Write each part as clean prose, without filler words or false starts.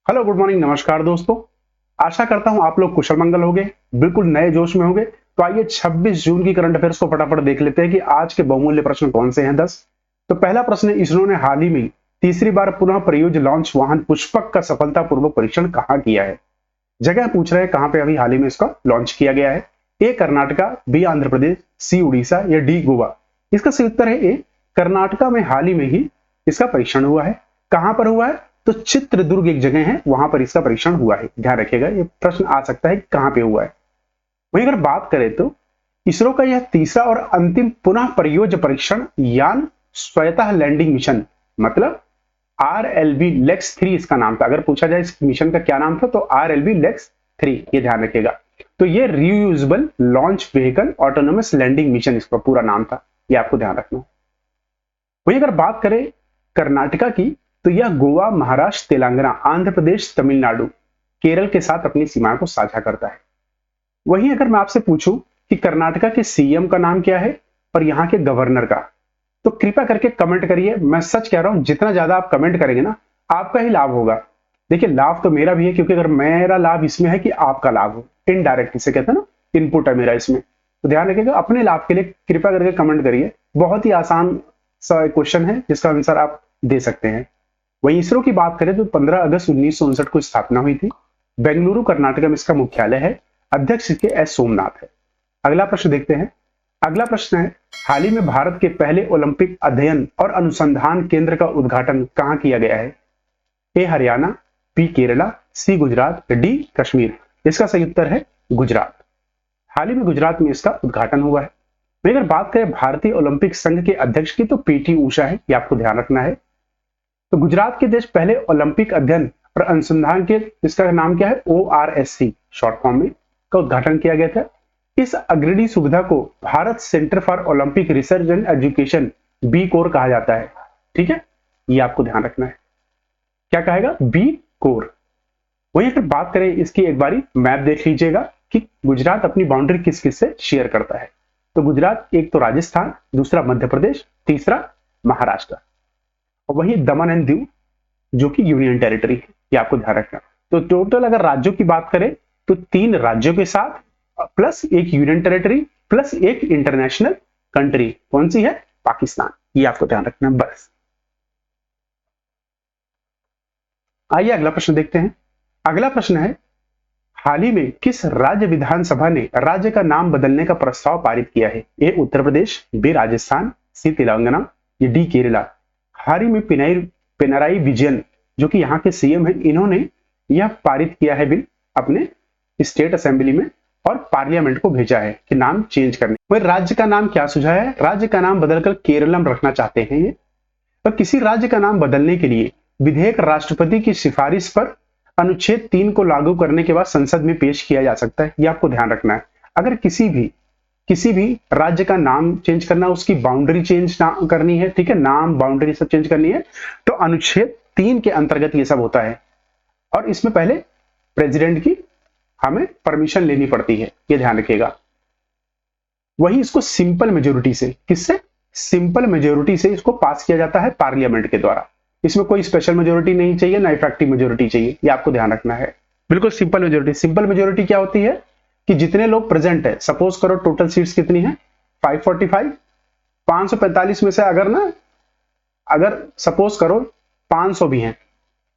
Hello, good morning, नमस्कार दोस्तों। आशा करता हूं आप लोग कुशल मंगल होंगे, बिल्कुल नए जोश में होंगे। तो आइए 26 जून की करंट अफेयर्स को फटाफट देख लेते हैं कि आज के बहुमूल्य प्रश्न कौन से हैं 10। तो पहला प्रश्न है, इसरो ने हाल ही में तीसरी बार पुनः प्रयोज्य लॉन्च वाहन पुष्पक का सफलतापूर्वक परीक्षण कहाँ किया है। जगह पूछ रहे हैं कहां पे अभी हाल ही में इसका लॉन्च किया गया है। ए कर्नाटका, बी आंध्र प्रदेश, सी उड़ीसा या डी गोवा। इसका सही उत्तर है ए कर्नाटका में हाल ही में ही इसका परीक्षण हुआ है। कहां पर हुआ है? तो चित्रदुर्ग एक जगह है, वहां पर इसका परीक्षण हुआ है। ध्यान रखिएगा, ये प्रश्न आ सकता है कि कहां पे हुआ है। वहीं अगर बात करें तो इसरो का यह तीसरा और अंतिम पुनः प्रयोज्य परीक्षण यान स्वतः लैंडिंग मिशन, मतलब RLV लेक्स 3 इसका नाम था। अगर पूछा जाए इस मिशन का क्या नाम था तो RLV लेक्स 3, ये ध्यान रखिएगा। तो ये reusable launch vehicle autonomous landing mission इसका पूरा नाम था, ये आपको ध्यान रखना है। वहीं अगर बात करें कर्नाटका की, तो यह गोवा, महाराष्ट्र, तेलंगाना, आंध्र प्रदेश, तमिलनाडु, केरल के साथ अपनी सीमाओं को साझा करता है। वहीं अगर मैं आपसे पूछूं कि कर्नाटका के सीएम का नाम क्या है और यहाँ के गवर्नर का, तो कृपया करके कमेंट करिए। मैं सच कह रहा हूं, जितना ज्यादा आप कमेंट करेंगे ना, आपका ही लाभ होगा। देखिए, लाभ तो मेरा भी है, क्योंकि अगर मेरा लाभ इसमें है कि आपका लाभ हो, इनडायरेक्ट इसे कहते हैं ना, इनपुट है मेरा इसमें। तो ध्यान रखिएगा, अपने लाभ के लिए कृपया करके कमेंट करिए। बहुत ही आसान सा क्वेश्चन है जिसका आंसर आप दे सकते हैं। वहीं इसरो की बात करें तो 15 अगस्त 1959 को स्थापना हुई थी। बेंगलुरु कर्नाटक में इसका मुख्यालय है। अध्यक्ष इसके एस सोमनाथ है। अगला प्रश्न देखते हैं। अगला प्रश्न है, हाल ही में भारत के पहले ओलंपिक अध्ययन और अनुसंधान केंद्र का उद्घाटन कहां किया गया है। ए हरियाणा, बी केरला, सी गुजरात, डी कश्मीर। इसका सही उत्तर है गुजरात। हाल ही में गुजरात में इसका उद्घाटन हुआ है। वहीं अगर बात करें भारतीय ओलंपिक संघ के अध्यक्ष की, तो पीटी ऊषा है, ये आपको ध्यान रखना है। तो गुजरात के देश पहले ओलंपिक अध्ययन और अनुसंधान के, इसका नाम क्या है, ORSC शॉर्ट फॉर्म में, का उद्घाटन किया गया था। इस अग्रणी सुविधा को Bharat centre for Olympic research and education, B core कहा जाता है। ठीक है, ये आपको ध्यान रखना है। क्या कहेगा? B core. वहीं अगर बात करें इसकी, एक बारी मैप देख लीजिएगा कि गुजरात अपनी बाउंड्री किस किस से शेयर करता है। तो गुजरात एक तो राजस्थान, दूसरा मध्य प्रदेश, तीसरा महाराष्ट्र, और वहीं दमन एंड दीव जो कि यूनियन टेरिटरी है, ये आपको ध्यान रखना। तो टोटल अगर राज्यों की बात करें तो 3 राज्यों के साथ प्लस एक यूनियन टेरिटरी प्लस एक इंटरनेशनल कंट्री, कौन सी है? पाकिस्तान। ये आपको ध्यान रखना है बस। आइए अगला प्रश्न देखते हैं। अगला प्रश्न है, हाल ही में किस राज्य विधानसभा ने राज्य का नाम बदलने का प्रस्ताव पारित किया है। ए उत्तर प्रदेश, बी राजस्थान, सी तेलंगाना, या डी केरला। हाल ही में पिनराई विजयन जो कि यहाँ के सीएम है, इन्होंने यह पारित किया है बिल अपने स्टेट असेंबली में, और पार्लियामेंट को भेजा है कि नाम चेंज करने। वह राज्य का नाम क्या सुझाया है? राज्य का नाम बदलकर केरलम रखना चाहते हैं ये। तो किसी राज्य का नाम बदलने के लिए विधेयक राष्ट्रपति की सिफारिश पर अनुच्छेद 3 को लागू करने के बाद संसद में पेश किया जा सकता है, यह आपको ध्यान रखना है। अगर किसी भी राज्य का नाम चेंज करना, उसकी बाउंड्री चेंज करनी है, ठीक है, नाम बाउंड्री सब चेंज करनी है, तो अनुच्छेद 3 के अंतर्गत ये सब होता है, और इसमें पहले प्रेसिडेंट की हमें परमिशन लेनी पड़ती है, ये ध्यान रखिएगा। वही इसको सिंपल मेजोरिटी से, किससे? सिंपल मेजोरिटी से इसको पास किया जाता है पार्लियामेंट के द्वारा। इसमें कोई स्पेशल मेजोरिटी नहीं चाहिए, ना इफेक्टिव मेजोरिटी चाहिए, ये आपको ध्यान रखना है। बिल्कुल सिंपल मेजोरिटी। सिंपल मेजोरिटी क्या होती है कि जितने लोग प्रेजेंट है, सपोज करो टोटल सीट्स कितनी है, 545, 545 में से अगर सपोज करो 500 भी हैं,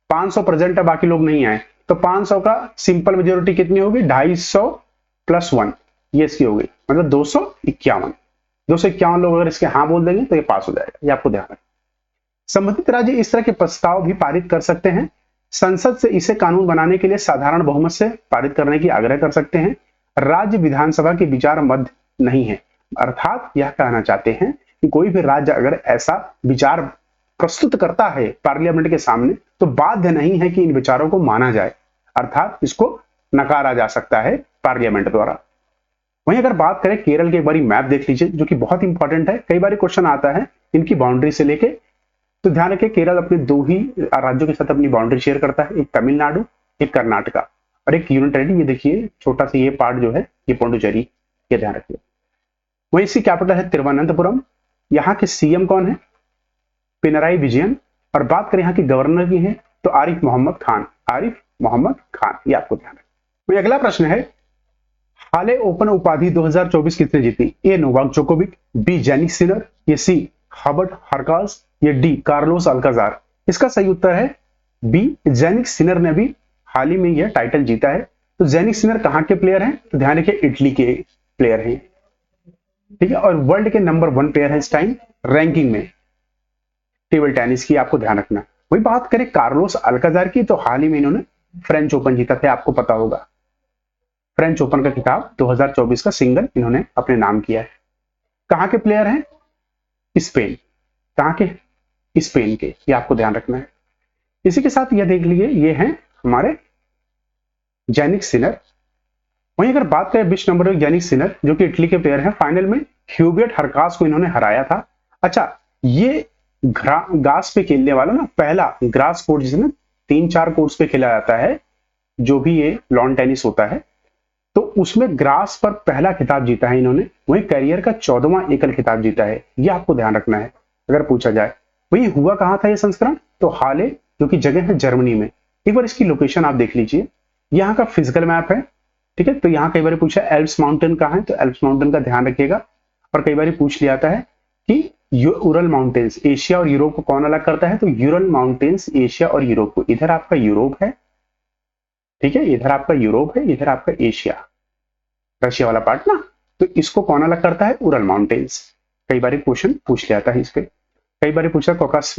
500 प्रेजेंट है, बाकी लोग नहीं आए, तो 500 का सिंपल मेजोरिटी कितनी होगी? 250 प्लस 1, ये इसकी होगी, मतलब 251। 251 लोग अगर इसके हाँ बोल देंगे तो ये पास हो जाएगा, ये आपको ध्यान रखना। संबंधित राज्य इस तरह के प्रस्ताव भी पारित कर सकते हैं। संसद से इसे कानून बनाने के लिए साधारण बहुमत से पारित करने की आग्रह कर सकते हैं। राज्य विधानसभा के विचार मध्य नहीं है, अर्थात यह कहना चाहते हैं कि कोई भी राज्य अगर ऐसा विचार प्रस्तुत करता है पार्लियामेंट के सामने, तो बाध्य नहीं है कि इन विचारों को माना जाए, अर्थात इसको नकारा जा सकता है पार्लियामेंट द्वारा। वहीं अगर बात करें केरल के, एक बारी मैप देख लीजिए जो कि बहुत इंपॉर्टेंट है, कई बार क्वेश्चन आता है इनकी बाउंड्री से लेके। तो ध्यान रखिए, केरल अपने 2 ही राज्यों के साथ अपनी बाउंड्री शेयर करता है, एक तमिलनाडु, एक कर्नाटका, और एक यूनियन टेरिटरी। ये देखिए छोटा सा ये पार्ट जो है, ये पौंडुचेरी, ये ध्यान रखिए। वहीं इसकी कैपिटल है तिरुवनंतपुरम। यहाँ के सीएम कौन है? पिनराई विजयन। और बात करें यहाँ की गवर्नर की है, तो आरिफ मोहम्मद खान, आरिफ मोहम्मद खान, ये आपको ध्यान रखना। अगला प्रश्न है, हाले ओपन उपाधि 2024 किसने जीती? A Novak Djokovic, B Jannik Sinner, ये सी हर्बर्ट हरकाज, ये डी कार्लोस अल्काजार। इसका सही उत्तर है बी, जेनिक सिनर ने भी हाल ही में यह टाइटल जीता है। तो जेनिक सिनर कहां के प्लेयर हैं? तो ध्यान रखिए इटली के प्लेयर हैं, ठीक है, और वर्ल्ड के नंबर 1 प्लेयर है इस टाइम रैंकिंग में टेबल टेनिस की, आपको ध्यान रखना। वही बात करें कार्लोस अल्काजार की, तो हाल ही में इन्होंने फ्रेंच ओपन जीता था, आपको पता होगा। फ्रेंच ओपन का खिताब 2024 का सिंगल इन्होंने अपने नाम किया है। कहां के प्लेयर हैं? स्पेन। कहां के? स्पेन के, ये आपको ध्यान रखना है। इसी के साथ यह देख लीजिए, ये हैं हमारे जेनिक सिनर। वहीं अगर बात करें विश्व नंबर 1 जेनिक सिनर, जो कि इटली के प्लेयर हैं, फाइनल में ह्यूबर्ट हरकाज को इन्होंने हराया था। अच्छा, ये घास पे खेलने वाला ना पहला ग्रास कोर्ट, जिसमें 3-4 कोर्ट्स पे खेला जाता है, जो भी ये लॉन टेनिस होता है, तो उसमें ग्रास पर पहला खिताब जीता है इन्होंने। वहीं करियर का 14वां एकल खिताब जीता है, ये आपको ध्यान रखना है अगर पूछा जाए। वही हुआ कहां था ये संस्करण? तो हाले, जो कि जगह है जर्मनी में। एक बार इसकी लोकेशन आप देख लीजिए, यहाँ का फिजिकल मैप है, ठीक है। तो यहाँ कई बार पूछा एल्प्स माउंटेन कहाँ है, तो एल्प्स माउंटेन का ध्यान रखिएगा। और कई बार पूछ लिया जाता है कि यूरल माउंटेन्स एशिया और यूरोप को कौन अलग करता है, तो यूरल माउंटेन्स एशिया और यूरोप को, इधर आपका यूरोप है, ठीक है, इधर आपका यूरोप है, इधर आपका एशिया, रशिया वाला पार्ट ना, तो इसको कौन अलग करता है? Ural mountains. कई बार क्वेश्चन पूछ लिया जाता है इस पे। कई बार पूछा कॉकास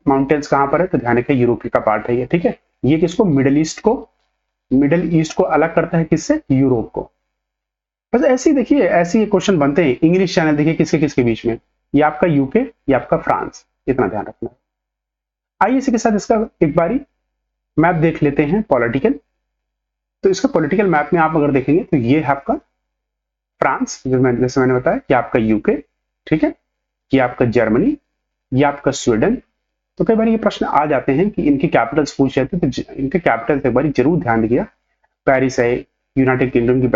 माउंटेन्स कहां पर है, तो ध्यान रखिए यूरोप का पार्ट है ये, ठीक है। ये किसको? मिडिल ईस्ट को अलग करता है, किससे? यूरोप को। बस ऐसे ही देखिए, ऐसे ही क्वेश्चन बनते हैं। इंग्लिश चैनल देखिए किसके किसके बीच में, ये आपका यूके, ये आपका फ्रांस, इतना ध्यान रखना। आइए इसी के साथ इसका एक बारी मैप देख लेते हैं पॉलिटिकल। तो इसका पॉलिटिकल मैप में आप अगर देखेंगे तो ये है आपका फ्रांस, जैसे मैंने बताया, ये आपका यूके, ठीक है, ये आपका जर्मनी, ये आपका स्वीडन। तो कई बार ये प्रश्न आ जाते हैं कि इनकी कैपिटल्स पूछ जाते हैं, तो इनके कैपिटल एक बार जरूर ध्यान दिया। पेरिस है, यूनाइटेड किंगडम की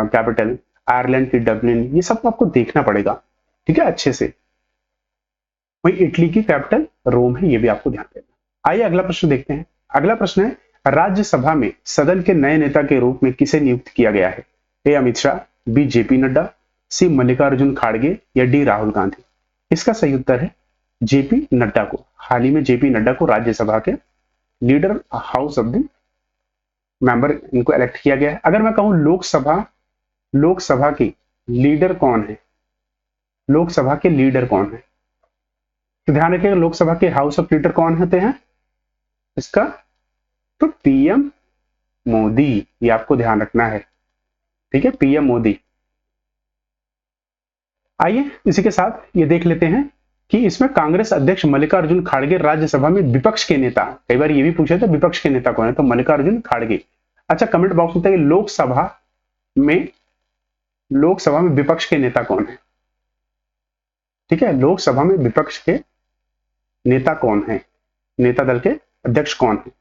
कैपिटल, आयरलैंड की डबलिन, ये सब आपको देखना पड़ेगा, ठीक है, अच्छे से। वही इटली की कैपिटल रोम है, ये भी आपको ध्यान देना। आइए अगला प्रश्न देखते हैं। अगला प्रश्न है, राज्यसभा में सदन के नए नेता के रूप में किसे नियुक्त किया गया है? ए अमित शाह, बी जेपी नड्डा, सी मल्लिकार्जुन खड़गे, या डी राहुल गांधी। इसका सही उत्तर है जेपी नड्डा को। हाल ही में जेपी नड्डा को राज्यसभा के leader house of the member इनको इलेक्ट किया गया है। अगर मैं कहूं लोकसभा के लीडर कौन है, लोकसभा के लीडर कौन है, तो ध्यान रखिएगा लोकसभा के हाउस ऑफ लीडर कौन होते हैं इसका, तो पीएम मोदी, ये आपको ध्यान रखना है, ठीक है, पीएम मोदी। आइए इसी के साथ ये देख लेते हैं कि इसमें कांग्रेस अध्यक्ष मल्लिकार्जुन खड़गे राज्यसभा में विपक्ष के नेता, कई बार ये भी पूछा था विपक्ष के नेता कौन है, तो मल्लिकार्जुन खड़गे। अच्छा, कमेंट बॉक्स में बताइए लोकसभा में विपक्ष के नेता कौन है, ठीक है, लोकसभा में विपक्ष के नेता कौन है, नेता दल के अध्यक्ष कौन है।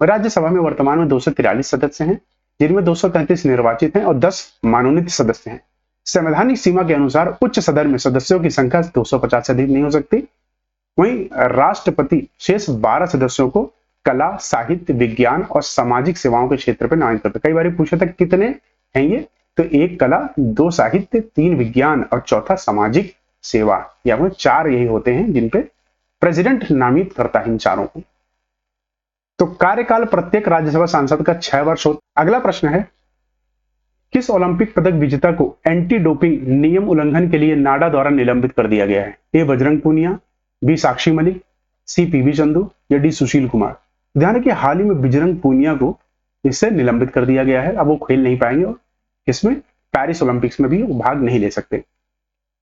राज्यसभा में वर्तमान में 243 सदस्य हैं, जिनमें 233 निर्वाचित हैं और 10 मनोनीत सदस्य हैं। संवैधानिक सीमा के अनुसार उच्च सदन में सदस्यों की संख्या 250 से अधिक नहीं हो सकती। वहीं राष्ट्रपति शेष 12 सदस्यों को कला, साहित्य, विज्ञान और सामाजिक सेवाओं के क्षेत्र पर नामित करते। कई बार पूछा था कितने हैं ये, तो 1 कला, 2 साहित्य, 3 विज्ञान और 4था सामाजिक सेवा, या 4 यही होते हैं जिन पे प्रेसिडेंट नामित करता है इन चारों को। तो कार्यकाल प्रत्येक राज्यसभा सांसद का 6 वर्ष होता। अगला प्रश्न है, किस ओलंपिक पदक विजेता को एंटी डोपिंग नियम उल्लंघन के लिए नाडा द्वारा निलंबित कर दिया गया है? ए बजरंग पूनिया, बी साक्षी मलिक, सी पीवी चंदू, या डी सुशील कुमार। ध्यान रखिए हाल ही में बजरंग पूनिया को इससे निलंबित कर दिया गया है, अब वो खेल नहीं पाएंगे और इसमें पेरिस ओलंपिक्स में भी वो भाग नहीं ले सकते।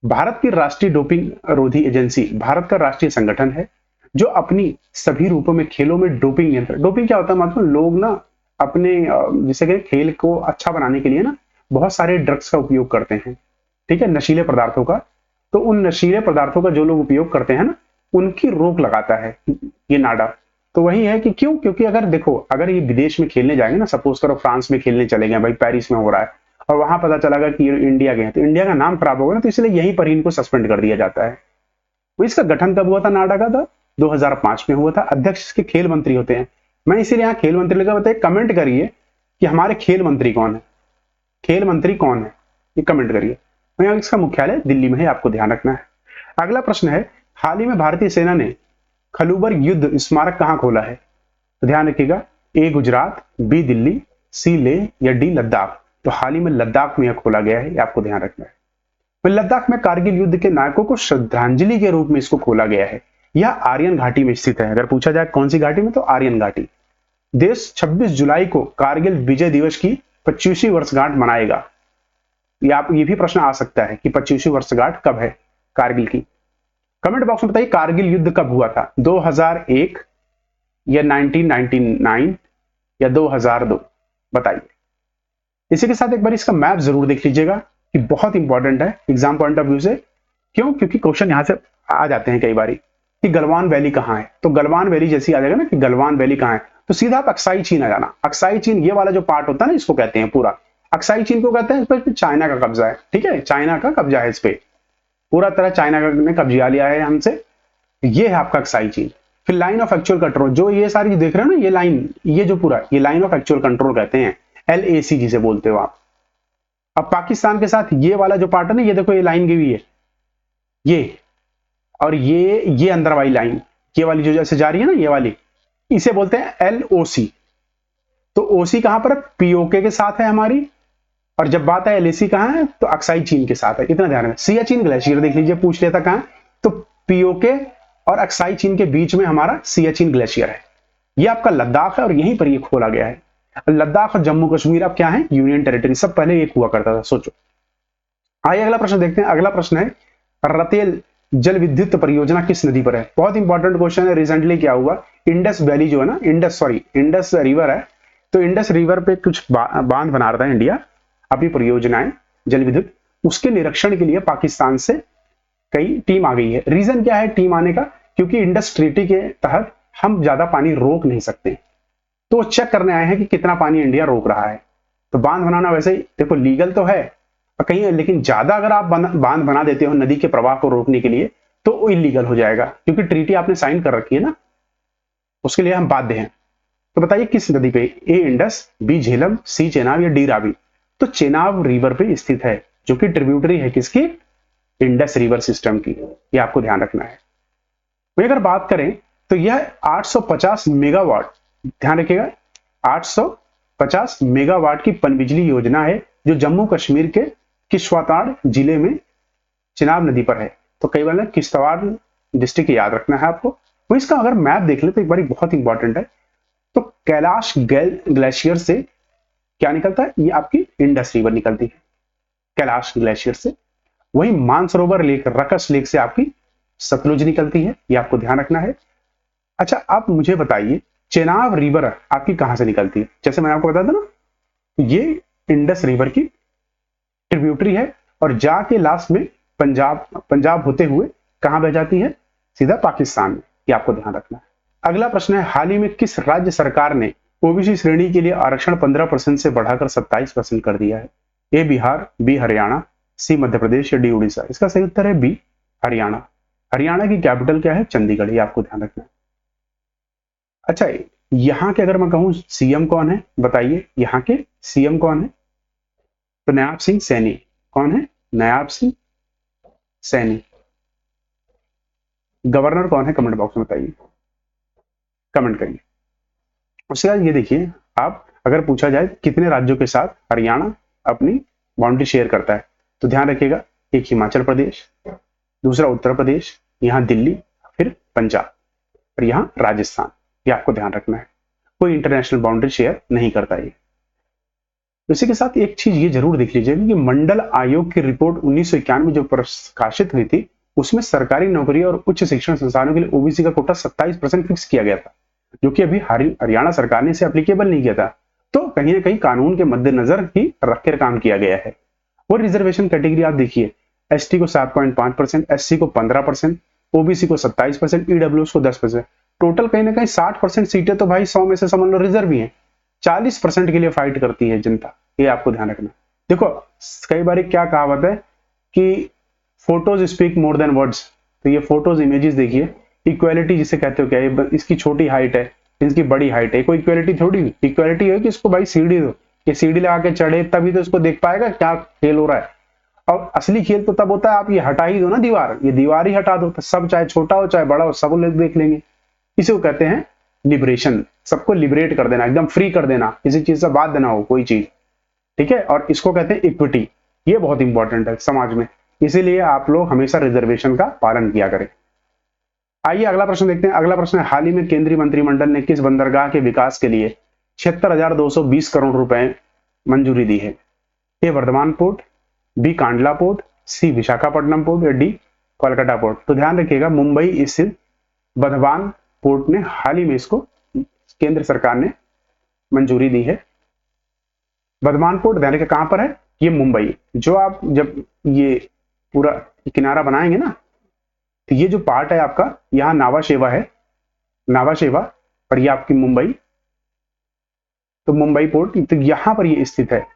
भारत की राष्ट्रीय डोपिंग रोधी एजेंसी भारत का राष्ट्रीय संगठन है जो अपनी सभी रूपों में खेलों में डोपिंग नियंत्रण, डोपिंग क्या होता है मतलब लोग ना अपने जैसे कि खेल को अच्छा बनाने के लिए ना बहुत सारे ड्रग्स का उपयोग करते हैं, ठीक है, नशीले पदार्थों का। तो उन नशीले पदार्थों का जो लोग उपयोग करते हैं ना, उनकी रोक लगाता है ये नाडा। तो वही है कि क्यों, क्योंकि अगर देखो अगर ये विदेश में खेलने जाएंगे ना, सपोज करो फ्रांस में खेलने चले गए, भाई पेरिस में हो रहा है और वहां पता चला कि इंडिया गए, तो इंडिया का नाम खराब होगा ना, तो इसलिए यहीं पर इनको सस्पेंड कर दिया जाता है। इसका गठन कब हुआ था नाडा का? था 2005 में हुआ था। अध्यक्ष इसके खेल मंत्री होते हैं। मैं इसीलिए यहाँ खेल मंत्री लिखा, बताइए कमेंट करिए कि हमारे खेल मंत्री कौन है, खेल मंत्री कौन है, ये कमेंट करिए। और यहाँ इसका मुख्यालय दिल्ली में है, आपको ध्यान रखना है। अगला प्रश्न है, हाल ही में भारतीय सेना ने खलूबर युद्ध स्मारक कहां खोला है? तो ध्यान रखिएगा, ए गुजरात, बी दिल्ली, सी लेह या डी लद्दाख। तो हाल ही में लद्दाख में यह खोला गया है, ये आपको ध्यान रखना है। तो लद्दाख में कारगिल युद्ध के नायकों को श्रद्धांजलि के रूप में इसको खोला गया है। यह आर्यन घाटी में स्थित है। अगर पूछा जाए कौन सी घाटी में, तो आर्यन घाटी। देश 26 जुलाई को कारगिल विजय दिवस की 25वीं वर्षगांठ मनाएगा। ये भी प्रश्न आ सकता है कि 25वीं वर्षगांठ कब है कारगिल की। कमेंट बॉक्स में बताइए कारगिल युद्ध कब हुआ था, 2001 या 1999 या 2002, बताइए। इसी के साथ एक बार इसका मैप जरूर देख लीजिएगा कि बहुत इंपॉर्टेंट है एग्जाम पॉइंट ऑफ व्यू से। क्यों? क्योंकि क्वेश्चन यहां से आ जाते हैं कई बारी कि गलवान वैली कहां है। तो गलवान वैली जैसी आ जाएगा ना कि गलवान वैली कहां है, तो सीधा आप अक्साई चीन आ जाना। अक्साई चीन ये वाला जो पार्ट होता है ना, इसको कहते हैं पूरा अक्साई चीन को कहते हैं। इस पर चाइना का कब्जा है, ठीक है, चाइना का कब्जा है इस पे, पूरा तरह चाइना ने कब्जा लिया है हमसे। ये है आपका अक्साई चीन। फिर लाइन ऑफ एक्चुअल कंट्रोल, जो ये सारी देख रहे हो ना, ये लाइन, ये जो पूरा, ये लाइन ऑफ एक्चुअल कंट्रोल कहते हैं, LAC जिसे बोलते हो आप। अब पाकिस्तान के साथ ये वाला जो पार्ट है ना, ये देखो ये लाइन की हुई है, ये और ये अंदर वाली लाइन, ये वाली जो जैसे जा रही है ना, ये वाली, इसे बोलते हैं LOC। तो OC कहां पर? POK के साथ है हमारी, और जब बात है LAC कहां है, तो अक्साई चीन के साथ है। इतना ध्यान रखें। सियाचिन ग्लेशियर देख लीजिए, पूछ लेता कहां, तो POK और अक्साई चीन के बीच में हमारा सियाचिन ग्लेशियर है। ये आपका लद्दाख है और यहीं पर ये खोला गया है। लद्दाख और जम्मू कश्मीर अब क्या है? Union territory. सब पहले एक हुआ करता था, सोचो। आइए अगला प्रश्न देखते हैं। अगला प्रश्न है, रतेल जल विद्युत परियोजना किस नदी पर है? बहुत इंपॉर्टेंट क्वेश्चन है। रिसेंटली क्या हुआ, इंडस वैली जो है ना, इंडस रिवर है, तो इंडस रिवर पे कुछ बांध बना रहा था इंडिया, अपनी परियोजनाएं जल विद्युत, उसके निरीक्षण के लिए पाकिस्तान से कई टीम आ गई है। रीजन क्या है टीम आने का? क्योंकि इंडस ट्रीटी के तहत हम ज्यादा पानी रोक नहीं सकते, तो चेक करने आए हैं कि कितना पानी इंडिया रोक रहा है। तो बांध बनाना वैसे ही देखो लीगल तो है कहीं, लेकिन ज्यादा अगर आप बांध बना देते हो नदी के प्रवाह को रोकने के लिए, तो इलीगल हो जाएगा, क्योंकि ट्रीटी आपने साइन कर रखी है ना, उसके लिए हम बाध्य हैं। तो बताइए किस नदी पे? ए इंडस, बी झेलम, सी चेनाब या डी रावी। तो चेनाब रिवर पे स्थित है, जो कि ट्रिब्यूटरी है किसकी? इंडस रिवर सिस्टम की। ये आपको ध्यान रखना है। वही अगर बात करें तो यह 850 मेगावाट, ध्यान रखिएगा, 850 मेगावाट की पनबिजली योजना है, जो जम्मू कश्मीर के किश्तवाड़ जिले में चिनाब नदी पर है। तो कई बार किश्तवाड़ डिस्ट्रिक्ट याद रखना है आपको। वो इसका अगर मैप देख ले तो एक बार बहुत इंपॉर्टेंट है। तो कैलाश ग्लेशियर से क्या निकलता है? ये आपकी इंडस रिवर निकलती है कैलाश ग्लेशियर से। वही मानसरोवर लेक, रकस लेक से आपकी सतलुज निकलती है, ये आपको ध्यान रखना है। अच्छा, आप मुझे बताइए चेनाब रिवर आपकी कहां से निकलती है? जैसे मैंने आपको बताया था ना, ये इंडस रिवर की ट्रिब्यूटरी है और जाके लास्ट में पंजाब होते हुए कहां बह जाती है? सीधा पाकिस्तान में। ये आपको ध्यान रखना है। अगला प्रश्न है, हाल ही में किस राज्य सरकार ने ओबीसी श्रेणी के लिए आरक्षण 15% से बढ़ाकर 27% कर दिया है? ए बिहार, बी हरियाणा, सी मध्य प्रदेश या डी उड़ीसा। इसका सही उत्तर है बी हरियाणा। हरियाणा की कैपिटल क्या है? चंडीगढ़। ये आपको ध्यान रखना है। अच्छा, यहां के अगर मैं कहूं सीएम कौन है, बताइए यहां के सीएम कौन है? तो नायाब सिंह सैनी। कौन है? नायाब सिंह सैनी। गवर्नर कौन है? कमेंट बॉक्स में बताइए, कमेंट करिए। उसके बाद ये देखिए, आप अगर पूछा जाए कितने राज्यों के साथ हरियाणा अपनी बाउंड्री शेयर करता है, तो ध्यान रखिएगा, एक हिमाचल प्रदेश, दूसरा उत्तर प्रदेश, यहां दिल्ली, फिर पंजाब और यहां राजस्थान। ये आपको ध्यान रखना है। कोई इंटरनेशनल बाउंड्री शेयर नहीं करता ये। इसी के साथ एक चीज ये जरूर देख लीजिएगा कि मंडल आयोग की रिपोर्ट 1991 में जो प्रकाशित हुई थी, उसमें सरकारी नौकरी और उच्च शिक्षण संस्थानों के लिए ओबीसी का कोटा 27% फिक्स किया गया था, जो कि अभी हरियाणा सरकार ने इसे एप्लीकेबल नहीं किया था। तो कहीं ना कहीं कानून के मद्देनजर ही रखकर काम किया गया है। वो रिजर्वेशन कैटेगरी आप देखिए, एसटी को 7.5%, एससी को 15%, ओबीसी को 27%, ईडब्ल्यूएस को 10%। टोटल कहीं ना कहीं 60% सीटें तो भाई 100 में से समझ लो रिजर्व ही है। 40% के लिए फाइट करती है जनता। ये आपको ध्यान रखना। देखो कई बार क्या कहावत है कि photos speak more than words. तो ये फोटोज इमेजेस देखिए, इक्वालिटी जिसे कहते हो क्या, इसकी छोटी हाइट है, इनकी बड़ी हाइट है, कोई इक्वालिटी थोड़ी, इक्वालिटी है कि इसको भाई सीढ़ी दो, ये सीढ़ी लगा के चढ़े तभी तो इसको देख पाएगा क्या खेल हो रहा है। और असली खेल तो तब होता है आप ये हटा ही दो ना दीवार, ये दीवार ही हटा दो तो सब चाहे छोटा हो चाहे बड़ा हो सब लोग देख लेंगे। इसी को कहते हैं लिबरेशन, सबको लिबरेट कर देना, एकदम फ्री कर देना, किसी चीज से बात देना हो कोई चीज, ठीक है। और इसको कहते हैं इक्विटी, ये बहुत इंपॉर्टेंट है समाज में, इसीलिए आप लोग हमेशा रिजर्वेशन का पालन किया करें। आइए अगला प्रश्न देखते हैं। अगला प्रश्न है, हाल ही में केंद्रीय मंत्रिमंडल ने किस बंदरगाह के विकास के लिए 76,220 करोड़ रुपए मंजूरी दी है? A Vardhaman port, B Kandla port, C Visakhapatnam port या डी कोलकाता पोर्ट। तो ध्यान रखिएगा, मुंबई स्थित वर्धमान पोर्ट ने हाल ही में इसको केंद्र सरकार ने मंजूरी दी है। वर्धमान पोर्ट ध्यान रखिए कहां पर है, ये मुंबई। जो आप जब ये पूरा किनारा बनाएंगे ना, तो ये जो पार्ट है आपका, यहाँ नावा शेवा है, नावा शेवा, और ये आपकी मुंबई, तो मुंबई पोर्ट तो यहां पर ये स्थित है।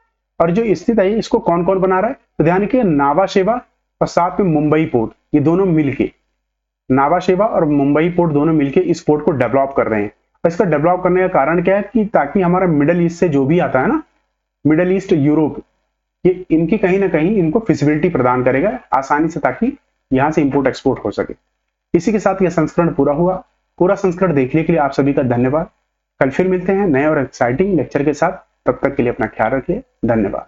और जो स्थित है इसको कौन कौन बना रहा है, तो ध्यान रखिए नावा शेवा और साथ में मुंबई पोर्ट, ये दोनों मिलके, नावा शेवा और मुंबई पोर्ट दोनों मिलके इस पोर्ट को डेवलप कर रहे हैं। और इसका डेवलप करने का कारण क्या है कि ताकि हमारा मिडल ईस्ट से जो भी आता है ना, मिडल ईस्ट यूरोप, ये इनकी कहीं ना कहीं इनको फिजिबिलिटी प्रदान करेगा आसानी से, ताकि यहां से इंपोर्ट एक्सपोर्ट हो सके। इसी के साथ यह संस्करण पूरा हुआ। पूरा संस्करण देखने के लिए आप सभी का धन्यवाद। कल फिर मिलते हैं नए और एक्साइटिंग लेक्चर के साथ, तब तक के लिए अपना ख्याल रखिए, धन्यवाद।